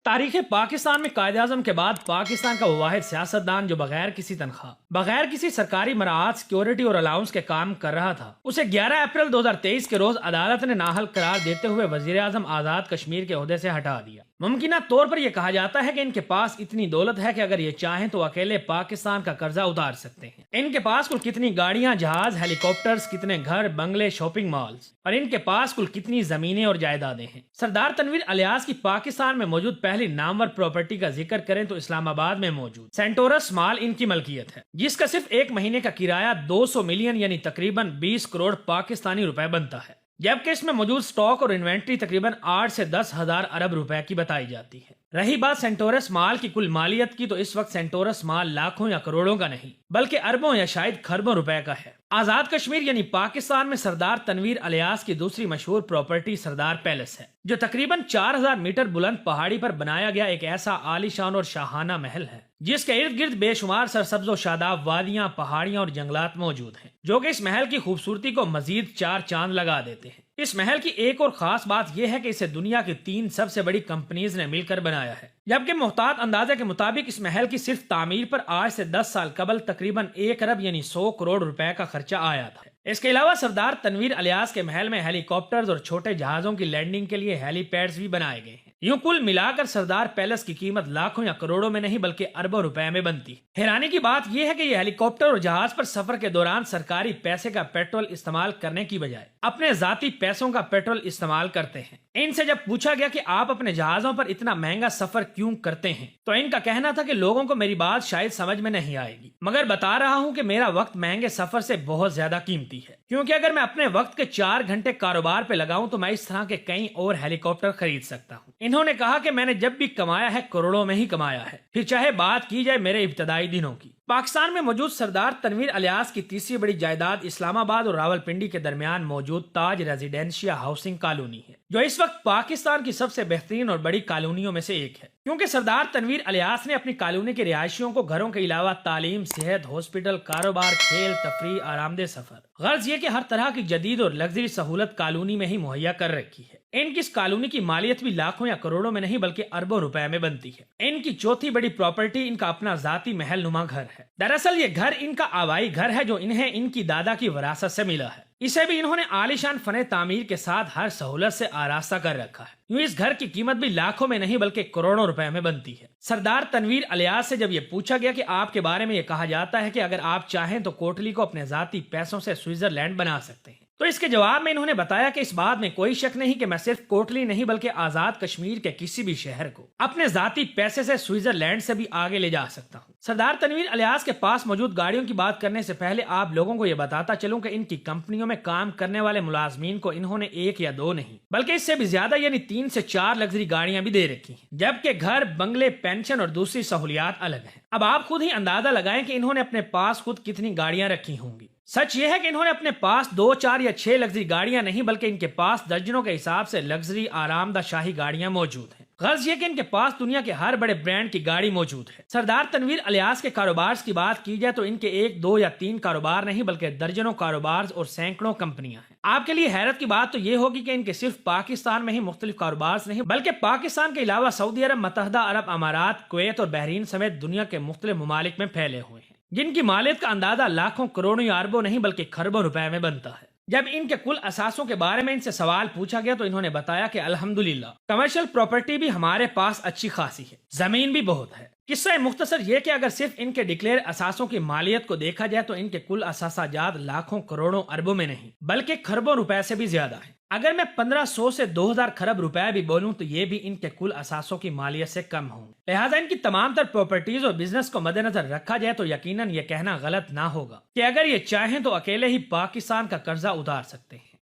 تاریخ پاکستان میں قائد اعظم کے بعد پاکستان کا وہ واحد سیاستدان جو بغیر کسی تنخواہ، بغیر کسی سرکاری مراعات، سیکیورٹی اور الاؤنس کے کام کر رہا تھا، اسے 11 اپریل 2023 کے روز عدالت نے نااہل قرار دیتے ہوئے وزیر اعظم آزاد کشمیر کے عہدے سے ہٹا دیا۔ ممکنہ طور پر یہ کہا جاتا ہے کہ ان کے پاس اتنی دولت ہے کہ اگر یہ چاہیں تو اکیلے پاکستان کا قرضہ اتار سکتے ہیں۔ ان کے پاس کل کتنی گاڑیاں، جہاز، ہیلی کاپٹرز، کتنے گھر، بنگلے، شاپنگ مالز، اور ان کے پاس کل کتنی زمینیں اور جائیدادیں ہیں۔ سردار تنویر الیاس کی پاکستان میں موجود پہلی نامور پراپرٹی کا ذکر کریں تو اسلام آباد میں موجود سینٹورس مال ان کی ملکیت ہے، جس کا صرف ایک مہینے کا کرایہ 200 ملین یعنی تقریباً 20 کروڑ پاکستانی روپے بنتا ہے، جبکہ اس میں موجود سٹاک اور انوینٹری تقریباً 8 سے 10 ہزار ارب روپے کی بتائی جاتی ہے۔ رہی بات سینٹورس مال کی کل مالیت کی، تو اس وقت سینٹورس مال لاکھوں یا کروڑوں کا نہیں بلکہ اربوں یا شاید کھربوں روپے کا ہے۔ آزاد کشمیر یعنی پاکستان میں سردار تنویر الیاس کی دوسری مشہور پراپرٹی سردار پیلس ہے، جو تقریباً 4000 میٹر بلند پہاڑی پر بنایا گیا ایک ایسا عالی شان اور شاہانہ محل ہے جس کے ارد گرد بے شمار سرسبز و شاداب وادیاں، پہاڑیاں اور جنگلات موجود ہیں، جو کہ اس محل کی خوبصورتی کو مزید 4 چاند لگا دیتے ہیں۔ اس محل کی ایک اور خاص بات یہ ہے کہ اسے دنیا کی 3 سب سے بڑی کمپنیز نے مل کر بنایا ہے، جبکہ محتاط اندازے کے مطابق اس محل کی صرف تعمیر پر آج سے 10 سال قبل تقریباً 1 ارب یعنی 100 کروڑ روپے کا خرچہ آیا تھا۔ اس کے علاوہ سردار تنویر الیاس کے محل میں ہیلی کاپٹرز اور چھوٹے جہازوں کی لینڈنگ کے لیے ہیلی پیڈز بھی بنائے گئے ہیں۔ یوں کل ملا کر سردار پیلس کی قیمت لاکھوں یا کروڑوں میں نہیں بلکہ اربوں روپے میں بنتی ہے۔ حیرانی کی بات یہ ہے کہ یہ ہیلی کاپٹر اور جہاز پر سفر کے دوران سرکاری پیسے کا پیٹرول استعمال کرنے کی بجائے اپنے ذاتی پیسوں کا پیٹرول استعمال کرتے ہیں۔ ان سے جب پوچھا گیا کہ آپ اپنے جہازوں پر اتنا مہنگا سفر کیوں کرتے ہیں تو ان کا کہنا تھا کہ لوگوں کو میری بات شاید سمجھ میں نہیں آئے گی، مگر بتا رہا ہوں کہ میرا وقت مہنگے سفر سے بہت زیادہ قیمتی ہے، کیونکہ اگر میں اپنے وقت کے 4 گھنٹے کاروبار پہ لگاؤں تو میں اس طرح کے کئی اور ہیلی کاپٹر خرید سکتا ہوں۔ انہوں نے کہا کہ میں نے جب بھی کمایا ہے کروڑوں میں ہی کمایا ہے، پھر چاہے بات کی جائے میرے ابتدائی دنوں کی۔ پاکستان میں موجود سردار تنویر الیاس کی تیسری بڑی جائیداد اسلام آباد اور راولپنڈی کے درمیان موجود تاج ریزیڈینشیا ہاؤسنگ کالونی ہے، جو اس وقت پاکستان کی سب سے بہترین اور بڑی کالونیوں میں سے ایک ہے، کیونکہ سردار تنویر الیاس نے اپنی کالونی کے رہائشیوں کو گھروں کے علاوہ تعلیم، صحت، ہاسپٹل، کاروبار، کھیل، تفریح، آرام دہ سفر، غرض یہ کہ ہر طرح کی جدید اور لگژری سہولت کالونی میں ہی مہیا کر رکھی ہے۔ ان کی اس کالونی کی مالیت بھی لاکھوں یا کروڑوں میں نہیں بلکہ اربوں روپے میں بنتی ہے۔ ان کی چوتھی بڑی پراپرٹی ان کا اپنا ذاتی محل نما گھر ہے۔ دراصل یہ گھر ان کا آبائی گھر ہے جو انہیں ان کی دادا کی وراثت سے ملا ہے۔ اسے بھی انہوں نے عالیشان فن تعمیر کے ساتھ ہر سہولت سے آراستہ کر رکھا ہے۔ یوں اس گھر کی قیمت بھی لاکھوں میں نہیں بلکہ کروڑوں روپے میں بنتی ہے۔ سردار تنویر الیاس سے جب یہ پوچھا گیا کہ آپ کے بارے میں یہ کہا جاتا ہے کہ اگر آپ چاہیں تو کوٹلی کو اپنے ذاتی پیسوں سے سوئٹزرلینڈ بنا سکتے ہیں، تو اس کے جواب میں انہوں نے بتایا کہ اس بات میں کوئی شک نہیں کہ میں صرف کوٹلی نہیں بلکہ آزاد کشمیر کے کسی بھی شہر کو اپنے ذاتی پیسے سے سوئٹزرلینڈ سے بھی آگے لے جا سکتا ہوں۔ سردار تنویر الیاس کے پاس موجود گاڑیوں کی بات کرنے سے پہلے آپ لوگوں کو یہ بتاتا چلوں کہ ان کی کمپنیوں میں کام کرنے والے ملازمین کو انہوں نے 1 یا 2 نہیں بلکہ اس سے بھی زیادہ یعنی 3 سے 4 لگژری گاڑیاں بھی دے رکھی ہیں، جبکہ گھر، بنگلے، پینشن اور دوسری سہولیات الگ ہیں۔ اب آپ خود ہی اندازہ لگائیں کہ انہوں نے اپنے پاس خود کتنی گاڑیاں رکھی ہوں گی۔ سچ یہ ہے کہ انہوں نے اپنے پاس 2، 4 یا 6 لگژری گاڑیاں نہیں بلکہ ان کے پاس درجنوں کے حساب سے لگژری آرام دہ شاہی گاڑیاں موجود ہیں۔ غرض یہ کہ ان کے پاس دنیا کے ہر بڑے برانڈ کی گاڑی موجود ہے۔ سردار تنویر الیاس کے کاروبار کی بات کی جائے تو ان کے 1، 2 یا 3 کاروبار نہیں بلکہ درجنوں کاروبار اور سینکڑوں کمپنیاں ہیں۔ آپ کے لیے حیرت کی بات تو یہ ہوگی کہ ان کے صرف پاکستان میں ہی مختلف کاروبار نہیں بلکہ پاکستان کے علاوہ سعودی عرب، متحدہ عرب امارات، کویت اور بحرین سمیت دنیا کے مختلف ممالک میں پھیلے ہوئے ہیں، جن کی مالیت کا اندازہ لاکھوں، کروڑوں یا اربوں نہیں بلکہ کھربوں روپے میں بنتا ہے۔ جب ان کے کل اثاثوں کے بارے میں ان سے سوال پوچھا گیا تو انہوں نے بتایا کہ الحمدللہ کمرشل پراپرٹی بھی ہمارے پاس اچھی خاصی ہے، زمین بھی بہت ہے۔ قصہ مختصر یہ کہ اگر صرف ان کے ڈکلیئر اثاثوں کی مالیت کو دیکھا جائے تو ان کے کل اثاثہ جات لاکھوں، کروڑوں، اربوں میں نہیں بلکہ کھربوں روپے سے بھی زیادہ ہیں۔ اگر میں 1500 سے 2000 کھرب روپے بھی بولوں تو یہ بھی ان کے کل اثاثوں کی مالیت سے کم ہوں گے۔ لہٰذا ان کی تمام تر پراپرٹیز اور بزنس کو مد نظر رکھا جائے تو یقیناً یہ کہنا غلط نہ ہوگا کہ اگر یہ چاہیں تو اکیلے ہی پاکستان کا قرضہ اتار سکتے ہیں۔